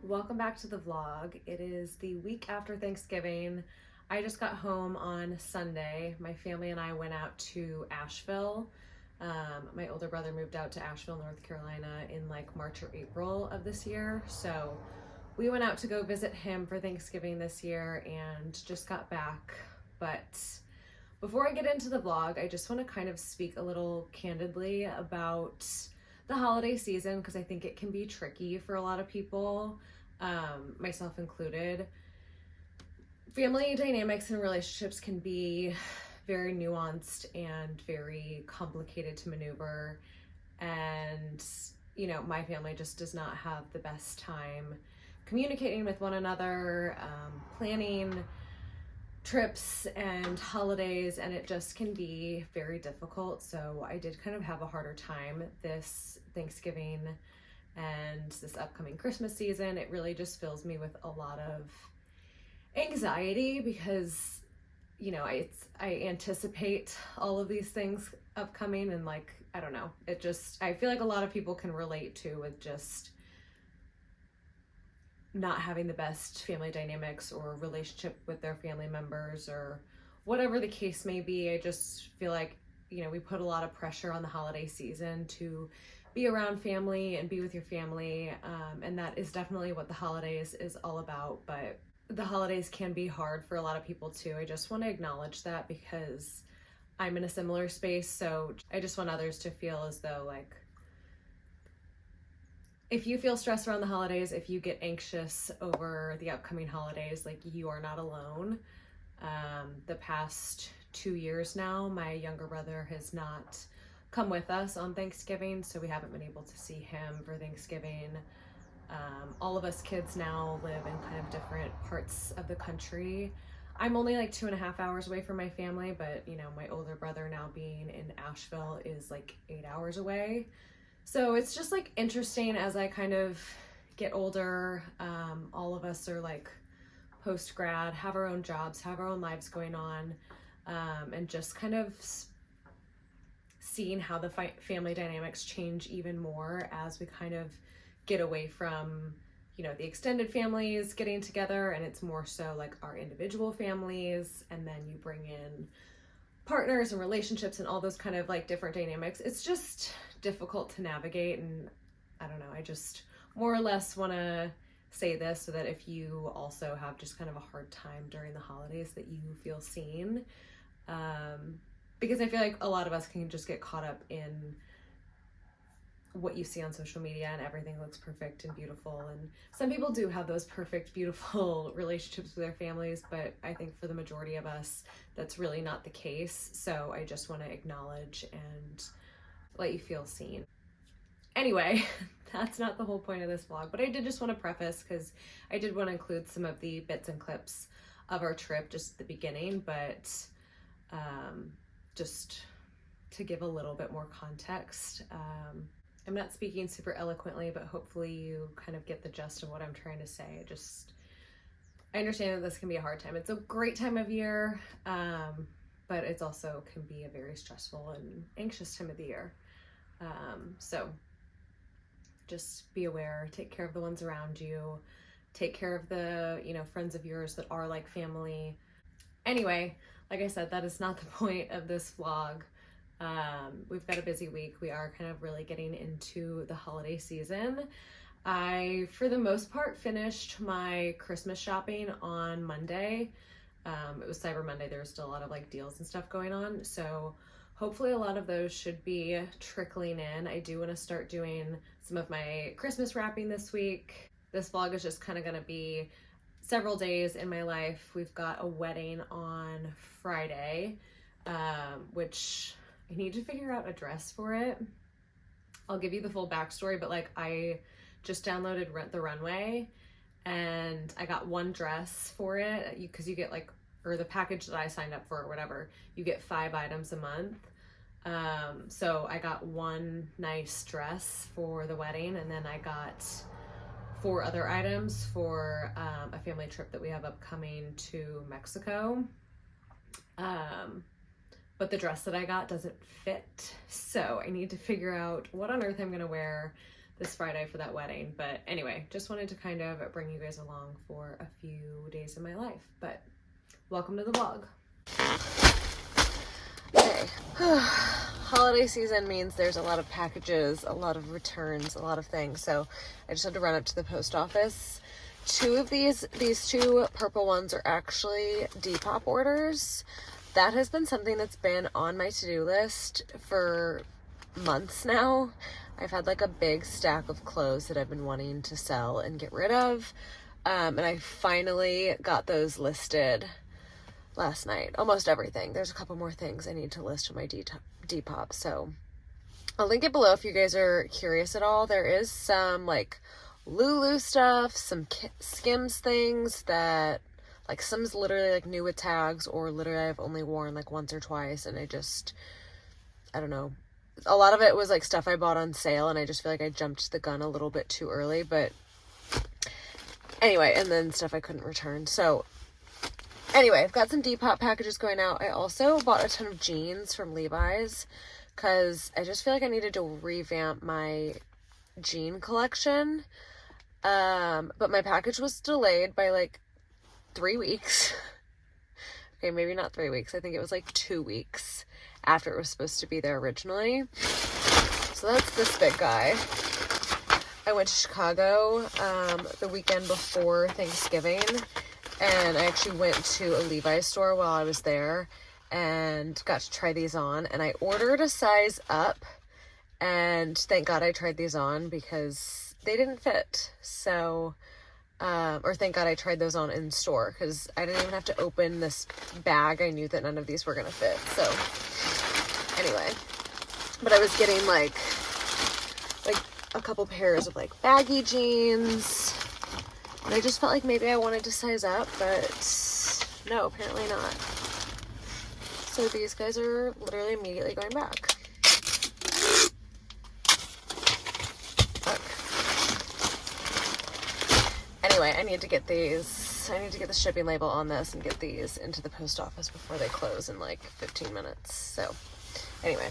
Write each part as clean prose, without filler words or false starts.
Welcome back to the vlog. It is the week after Thanksgiving. I just got home on Sunday. My family and I went out to Asheville. My older brother moved out to Asheville, North Carolina in like March or April of this year. So we went out to go visit him for Thanksgiving this year and just got back. But before I get into the vlog, I just want to kind of speak a little candidly about the holiday season because I think it can be tricky for a lot of people, myself included. Family dynamics and relationships can be very nuanced and very complicated to maneuver. And, you know, my family just does not have the best time communicating with one another, planning trips and holidays, and it just can be very difficult. So I did kind of have a harder time this Thanksgiving and this upcoming Christmas season. It really just fills me with a lot of anxiety because, you know, I anticipate all of these things upcoming, and like, I don't know, it just, I feel like a lot of people can relate to with just not having the best family dynamics or relationship with their family members or whatever the case may be. I just feel like, you know, we put a lot of pressure on the holiday season to be around family and be with your family. And that is definitely what the holidays is all about. But the holidays can be hard for a lot of people too. I just want to acknowledge that because I'm in a similar space. So I just want others to feel as though, like, if you feel stressed around the holidays, if you get anxious over the upcoming holidays, like, you are not alone. The past 2 years now, my younger brother has not come with us on Thanksgiving, so we haven't been able to see him for Thanksgiving. All of us kids now live in kind of different parts of the country. I'm only like 2.5 hours away from my family, but, you know, my older brother now being in Asheville is like 8 hours away. So it's just like interesting as I kind of get older. All of us are like post-grad, have our own jobs, have our own lives going on, and just kind of seeing how the family dynamics change even more as we kind of get away from, you know, the extended families getting together, and it's more so like our individual families, and then you bring in partners and relationships and all those kind of like different dynamics. It's just difficult to navigate, and I don't know, I just more or less want to say this so that if you also have just kind of a hard time during the holidays, that you feel seen, because I feel like a lot of us can just get caught up in what you see on social media and everything looks perfect and beautiful, and some people do have those perfect, beautiful relationships with their families, but I think for the majority of us that's really not the case. So I just want to acknowledge and let you feel seen. Anyway, that's not the whole point of this vlog, but I did just want to preface because I did want to include some of the bits and clips of our trip just at the beginning. But just to give a little bit more context. I'm not speaking super eloquently, but hopefully you kind of get the gist of what I'm trying to say. I understand that this can be a hard time. It's a great time of year, but it's also can be a very stressful and anxious time of the year. So just be aware, take care of the ones around you, take care of the, friends of yours that are like family. Anyway, like I said, that is not the point of this vlog. We've got a busy week. We are kind of really getting into the holiday season. I, for the most part, finished my Christmas shopping on Monday. It was Cyber Monday. There was still a lot of like deals and stuff going on. So hopefully a lot of those should be trickling in. I do want to start doing some of my Christmas wrapping this week. This vlog is just kind of going to be several days in my life. We've got a wedding on Friday, which I need to figure out a dress for it. I'll give you the full backstory, but like I just downloaded the runway and I got one dress for it because you get like, or the package that I signed up for or whatever, you get 5 items a month. So I got one nice dress for the wedding, and then I got 4 other items for a family trip that we have upcoming to Mexico. But the dress that I got doesn't fit, so I need to figure out what on earth I'm gonna wear this Friday for that wedding. But anyway, just wanted to kind of bring you guys along for a few days in my life. But welcome to the vlog. Okay. Holiday season means there's a lot of packages, a lot of returns, a lot of things. So I just had to run up to the post office. 2 of these 2 purple ones are actually Depop orders. That has been something that's been on my to-do list for months now. I've had like a big stack of clothes that I've been wanting to sell and get rid of. And I finally got those listed last night. Almost everything. There's a couple more things I need to list on my Depop. So I'll link it below if you guys are curious at all. There is some like Lulu stuff, some Skims things that like some's literally like new with tags, or literally I've only worn like once or twice, and I don't know. A lot of it was like stuff I bought on sale, and I just feel like I jumped the gun a little bit too early, but anyway, and then stuff I couldn't return. So anyway, I've got some Depop packages going out. I also bought a ton of jeans from Levi's because I just feel like I needed to revamp my jean collection. But my package was delayed by like 3 weeks. Okay, maybe not 3 weeks. I think it was like 2 weeks after it was supposed to be there originally. So that's this big guy. I went to Chicago the weekend before Thanksgiving, and I actually went to a Levi's store while I was there and got to try these on, and I ordered a size up, and thank God I tried these on because they didn't fit. So or thank God I tried those on in store because I didn't even have to open this bag. I knew that none of these were gonna fit. So anyway, but I was getting like a couple pairs of like baggy jeans, and I just felt like maybe I wanted to size up, but no, apparently not. So these guys are literally immediately going back. Anyway, I need to get these. I need to get the shipping label on this and get these into the post office before they close in like 15 minutes. So anyway.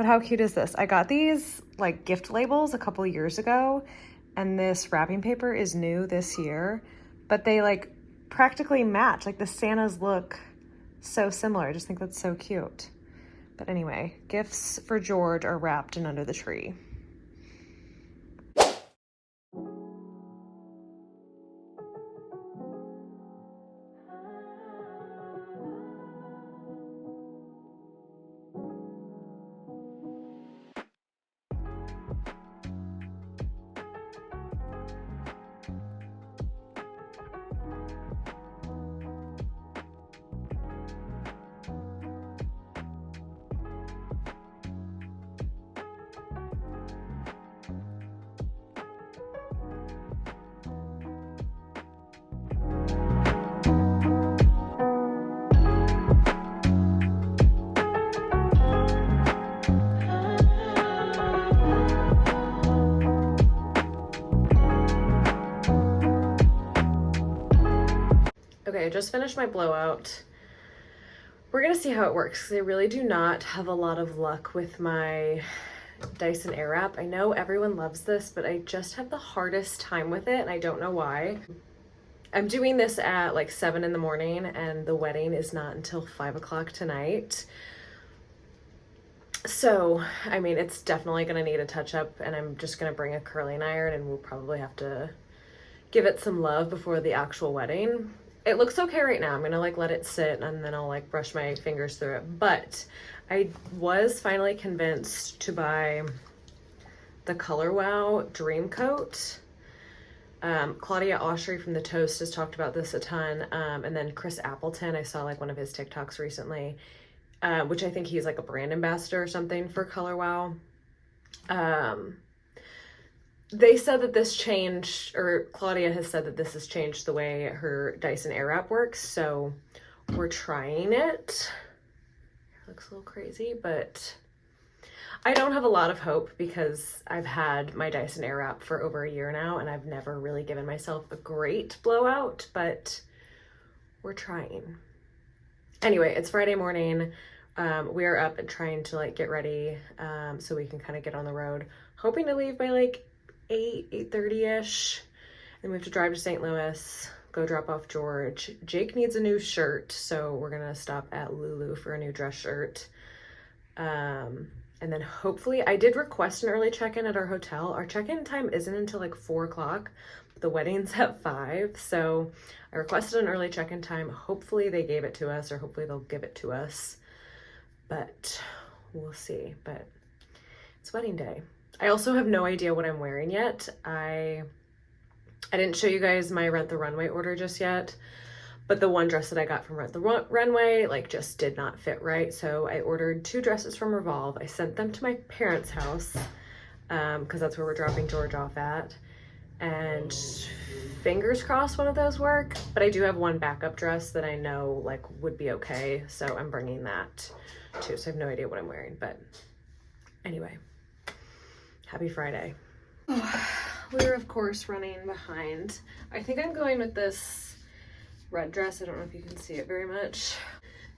But how cute is this? I got these like gift labels a couple years ago, and this wrapping paper is new this year, but they like practically match. Like the Santas look so similar. I just think that's so cute. But anyway, gifts for George are wrapped and under the tree. Okay, I just finished my blowout. We're gonna see how it works because I really do not have a lot of luck with my Dyson Airwrap. I know everyone loves this, but I just have the hardest time with it and I don't know why. I'm doing this at like 7 in the morning and the wedding is not until 5 o'clock tonight. So, I mean, it's definitely gonna need a touch up and I'm just gonna bring a curling iron and we'll probably have to give it some love before the actual wedding. It looks okay right now. I'm gonna like let it sit and then I'll like brush my fingers through it. But I was finally convinced to buy the Colorwow Dream Coat. Claudia Oshry from The Toast has talked about this a ton. And then Chris Appleton, I saw like one of his TikToks recently, which I think he's like a brand ambassador or something for Colorwow. They said that this changed, or Claudia has said that this has changed the way her Dyson Airwrap works, so we're trying it. It looks a little crazy, but I don't have a lot of hope because I've had my Dyson Airwrap for over a year now and I've never really given myself a great blowout, but we're trying. Anyway, it's Friday morning. We are up and trying to like get ready so we can kind of get on the road, hoping to leave by like 8:30ish. Then we have to drive to St. Louis, go drop off George. Jake needs a new shirt, so we're gonna stop at Lulu for a new dress shirt. And then hopefully, I did request an early check-in at our hotel. Our check-in time isn't until like 4 o'clock. The wedding's at 5, so I requested an early check-in time. Hopefully they gave it to us, or hopefully they'll give it to us, but we'll see. But it's wedding day. I also have no idea what I'm wearing yet. I didn't show you guys my Rent the Runway order just yet, but the one dress that I got from Rent the Runway like just did not fit right. So I ordered 2 dresses from Revolve. I sent them to my parents' house because that's where we're dropping George off at. And fingers crossed one of those work, but I do have one backup dress that I know like would be okay. So I'm bringing that too. So I have no idea what I'm wearing, but anyway. Happy Friday. We're of course running behind. I think I'm going with this red dress. I don't know if you can see it very much.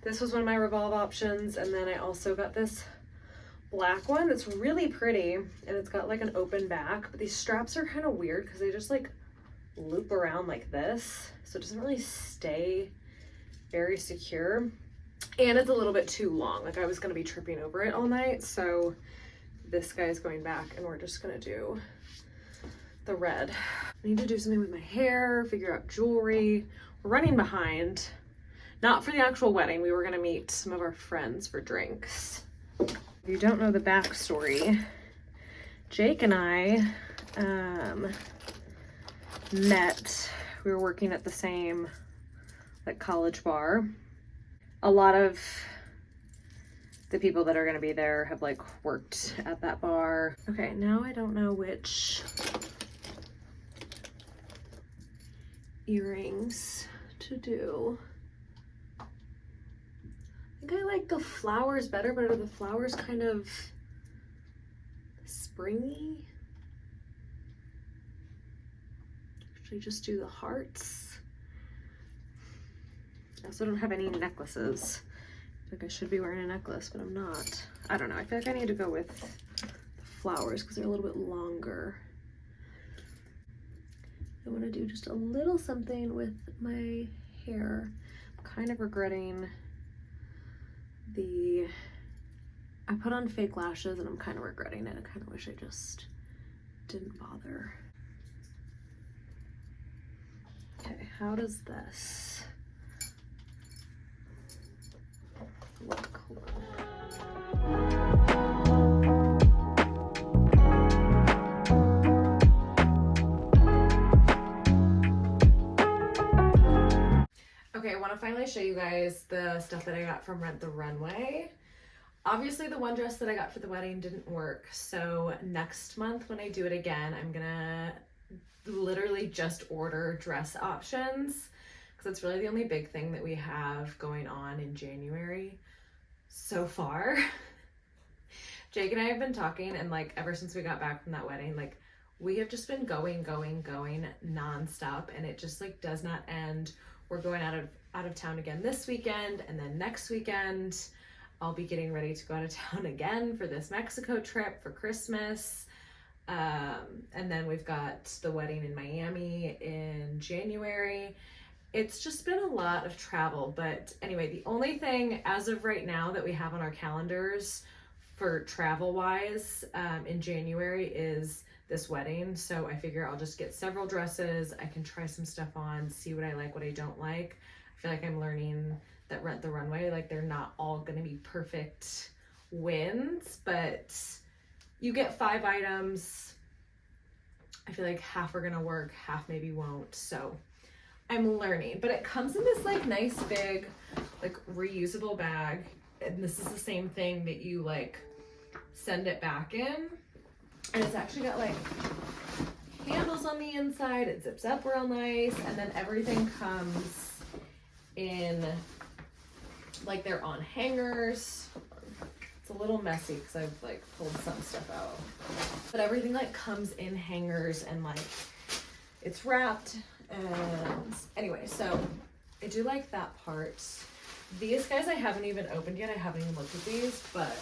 This was one of my Revolve options, and then I also got this black one that's really pretty, and it's got like an open back, but these straps are kind of weird because they just like loop around like this, so it doesn't really stay very secure, and it's a little bit too long. Like I was going to be tripping over it all night, so this guy's going back and we're just gonna do the red. I need to do something with my hair, figure out jewelry. We're running behind. Not for the actual wedding. We were gonna meet some of our friends for drinks. If you don't know the backstory, Jake and I met. We were working at the same like college bar. A lot of the people that are going to be there have like worked at that bar. Okay, now I don't know which earrings to do. I think I like the flowers better, but are the flowers kind of springy? Should I just do the hearts? I also don't have any necklaces Like I should be wearing a necklace, but I'm not. I don't know. I feel like I need to go with the flowers because they're a little bit longer. I want to do just a little something with my hair. I'm kind of regretting I put on fake lashes and I'm kind of regretting it. I kind of wish I just didn't bother. Okay, how does this look? Hold on. Okay, I want to finally show you guys the stuff that I got from Rent the Runway. Obviously the one dress that I got for the wedding didn't work, so next month when I do it again, I'm gonna literally just order dress options because it's really the only big thing that we have going on in January so far. Jake and I have been talking, and like ever since we got back from that wedding, like we have just been going nonstop, and it just like does not end. We're going out of town again this weekend, and then next weekend I'll be getting ready to go out of town again for this Mexico trip for Christmas. And then we've got the wedding in Miami in January. It's just been a lot of travel, but anyway, the only thing as of right now that we have on our calendars for travel wise in January is this wedding. So I figure I'll just get several dresses. I can try some stuff on, see what I like, what I don't like. I feel like I'm learning that Rent the Runway, like they're not all gonna be perfect wins, but you get 5 items. I feel like half are gonna work, half maybe won't. So I'm learning, but it comes in this like nice big, like reusable bag. And this is the same thing that you like send it back in. And it's actually got like handles on the inside. It zips up real nice. And then everything comes in like they're on hangers. It's a little messy because I've like pulled some stuff out, but everything like comes in hangers and like it's wrapped. And anyway, so I do like that part. These guys I haven't even opened yet. I haven't even looked at these, but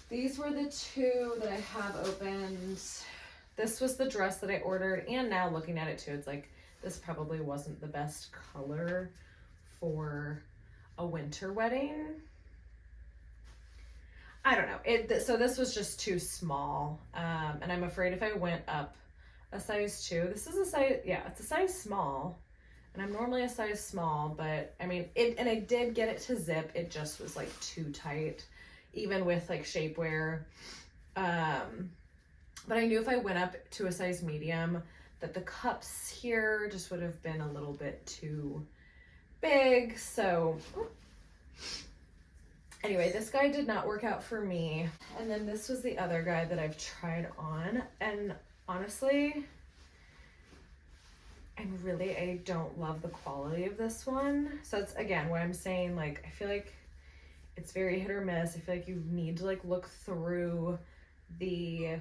these were the 2 that I have opened. This was the dress that I ordered, and now looking at it too, it's like this probably wasn't the best color for a winter wedding. I don't know. So this was just too small. And I'm afraid if I went up a size 2, this is a size, yeah, it's a size small. And I'm normally a size small, but I mean, and I did get it to zip. It just was like too tight, even with like shapewear. But I knew if I went up to a size medium that the cups here just would have been a little bit too big. So anyway, this guy did not work out for me. And then this was the other guy that I've tried on. And honestly, I don't love the quality of this one. So it's again, what I'm saying, like, I feel like it's very hit or miss. I feel like you need to like look through the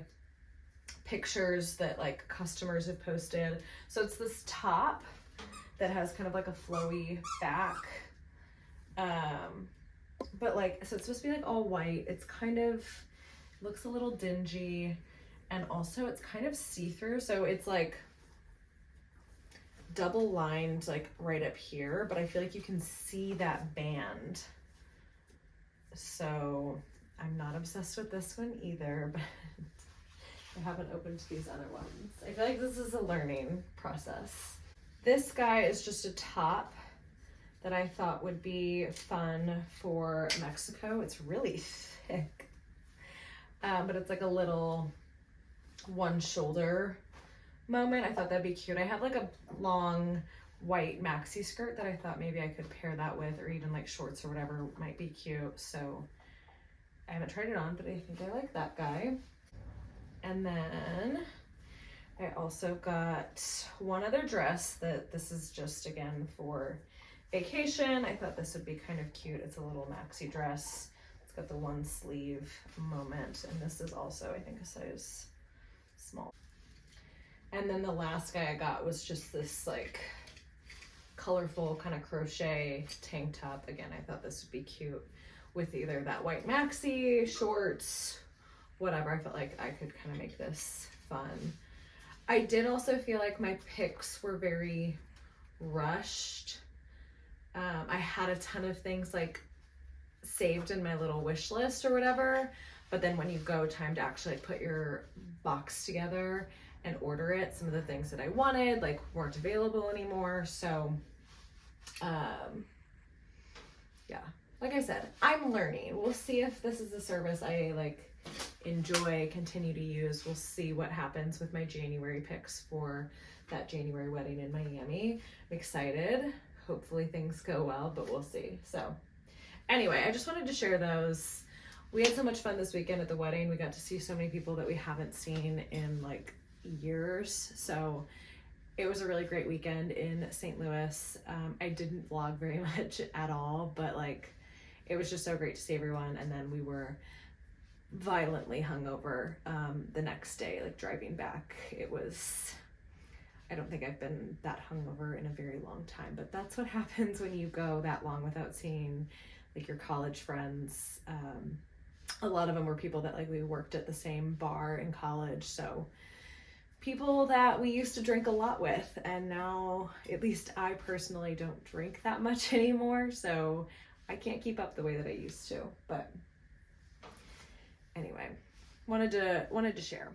pictures that like customers have posted. So it's this top that has kind of like a flowy back. But like, so it's supposed to be like all white. It's kind of, looks a little dingy, and also it's kind of see-through. So it's like double lined like right up here, but I feel like you can see that band. So I'm not obsessed with this one either, but I haven't opened these other ones. I feel like this is a learning process. This guy is just a top that I thought would be fun for Mexico. It's really thick, but it's like a little one shoulder moment. I thought that'd be cute. I have like a long white maxi skirt that I thought maybe I could pair that with, or even like shorts or whatever might be cute. So I haven't tried it on, but I think I like that guy. And then I also got one other dress that this is just again for vacation. I thought this would be kind of cute. It's a little maxi dress. It's got the one sleeve moment, and this is also, I think, a size small. And then the last guy I got was just this like colorful kind of crochet tank top. Again, I thought this would be cute with either that white maxi, shorts, whatever. I felt like I could kind of make this fun. I did also feel like my picks were very rushed. I had a ton of things like saved in my little wish list or whatever, but then when you go time to actually put your box together and order it, some of the things that I wanted like weren't available anymore. So yeah, like I said, I'm learning. We'll see if this is a service I like enjoy, continue to use. We'll see what happens with my January picks for that January wedding in Miami. I'm excited. Hopefully things go well, but we'll see. So anyway, I just wanted to share those. We had so much fun this weekend at the wedding. We got to see so many people that we haven't seen in like years. So it was a really great weekend in St. Louis. I didn't vlog very much at all, but like it was just so great to see everyone. And then we were violently hungover the next day, like driving back. It was, I don't think I've been that hungover in a very long time, but that's what happens when you go that long without seeing like your college friends. A lot of them were people that like we worked at the same bar in college, so people that we used to drink a lot with, and now at least I personally don't drink that much anymore, so I can't keep up the way that I used to. But anyway, wanted to share.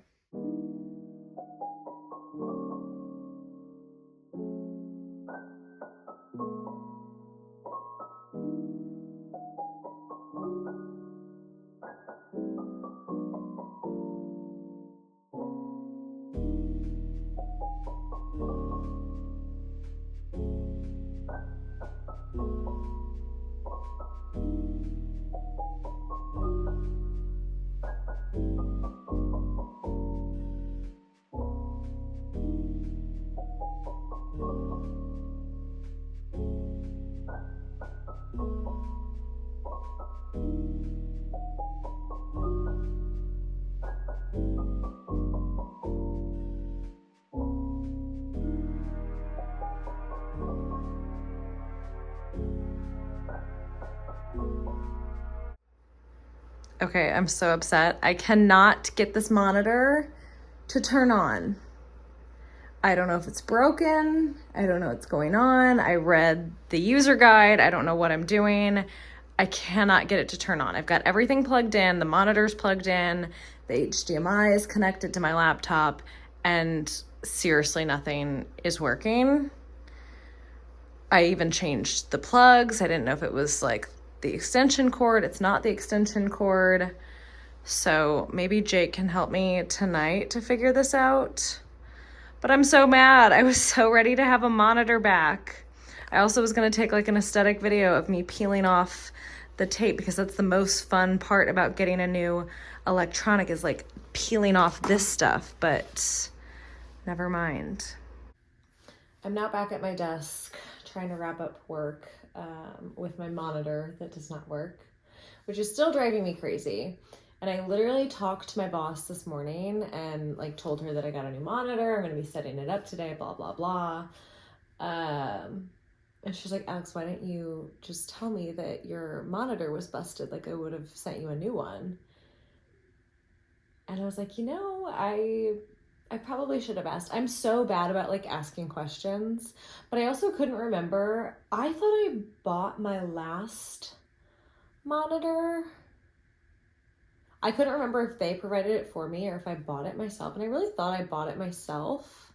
Okay, I'm so upset. I cannot get this monitor to turn on. I don't know if it's broken. I don't know what's going on. I read the user guide. I don't know what I'm doing. I cannot get it to turn on. I've got everything plugged in. The monitor's plugged in. The HDMI is connected to my laptop, and seriously, nothing is working. I even changed the plugs. I didn't know if it was like the extension cord. It's not the extension cord. So maybe Jake can help me tonight to figure this out. But I'm so mad. I was so ready to have a monitor back. I also was going to take like an aesthetic video of me peeling off the tape, because that's the most fun part about getting a new electronic, is like peeling off this stuff, but never mind. I'm now back at my desk trying to wrap up work with my monitor that does not work, which is still driving me crazy. And I literally talked to my boss this morning and like told her that I got a new monitor. I'm going to be setting it up today, blah, blah, blah. And she's like, Alex, why didn't you just tell me that your monitor was busted? Like I would have sent you a new one. And I was like, you know, I probably should have asked. I'm so bad about like asking questions, but I also couldn't remember. I thought I bought my last monitor. I couldn't remember if they provided it for me or if I bought it myself. And I really thought I bought it myself.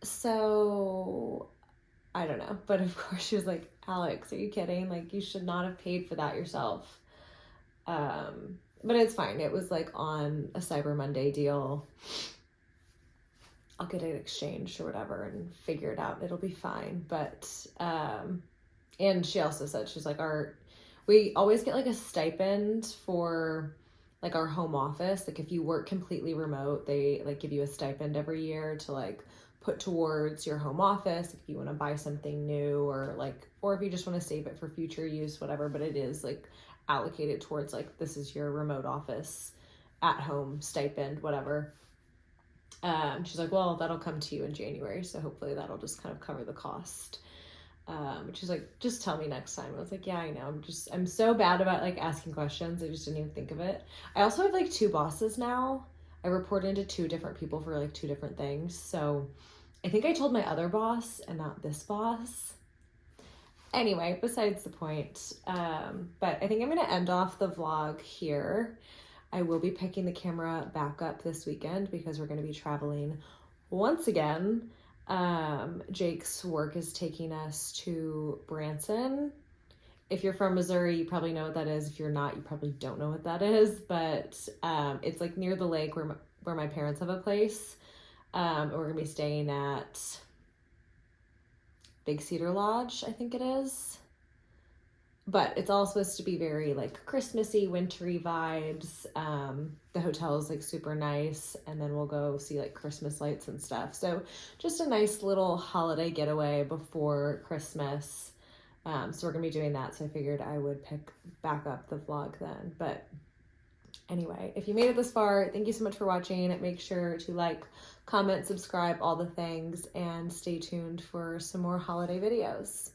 So I don't know. But of course she was like, Alex, are you kidding? Like you should not have paid for that yourself. But it's fine. It was like on a Cyber Monday deal. I'll get it exchanged or whatever and figure it out. It'll be fine. But, and she also said, she's like, we always get like a stipend for like our home office. Like if you work completely remote, they like give you a stipend every year to like put towards your home office. If you want to buy something new or if you just want to save it for future use, whatever, but it is like allocated towards like, this is your remote office at home stipend, whatever. She's like, well, that'll come to you in January, so hopefully that'll just kind of cover the cost. She's like, just tell me next time. I was like, yeah, I know. I'm so bad about like asking questions. I just didn't even think of it. I also have like 2 bosses now. I report into 2 different people for like 2 different things. So I think I told my other boss and not this boss. Anyway, besides the point. But I think I'm going to end off the vlog here. I will be picking the camera back up this weekend because we're going to be traveling once again. Jake's work is taking us to Branson. If you're from Missouri, you probably know what that is. If you're not, you probably don't know what that is, but it's like near the lake where my parents have a place. We're gonna be staying at Big Cedar Lodge, I think it is. But it's all supposed to be very like Christmassy, wintry vibes. The hotel is like super nice, and then we'll go see like Christmas lights and stuff. So just a nice little holiday getaway before Christmas. So we're gonna be doing that. So I figured I would pick back up the vlog then. But anyway, if you made it this far, thank you so much for watching. Make sure to like, comment, subscribe, all the things, and stay tuned for some more holiday videos.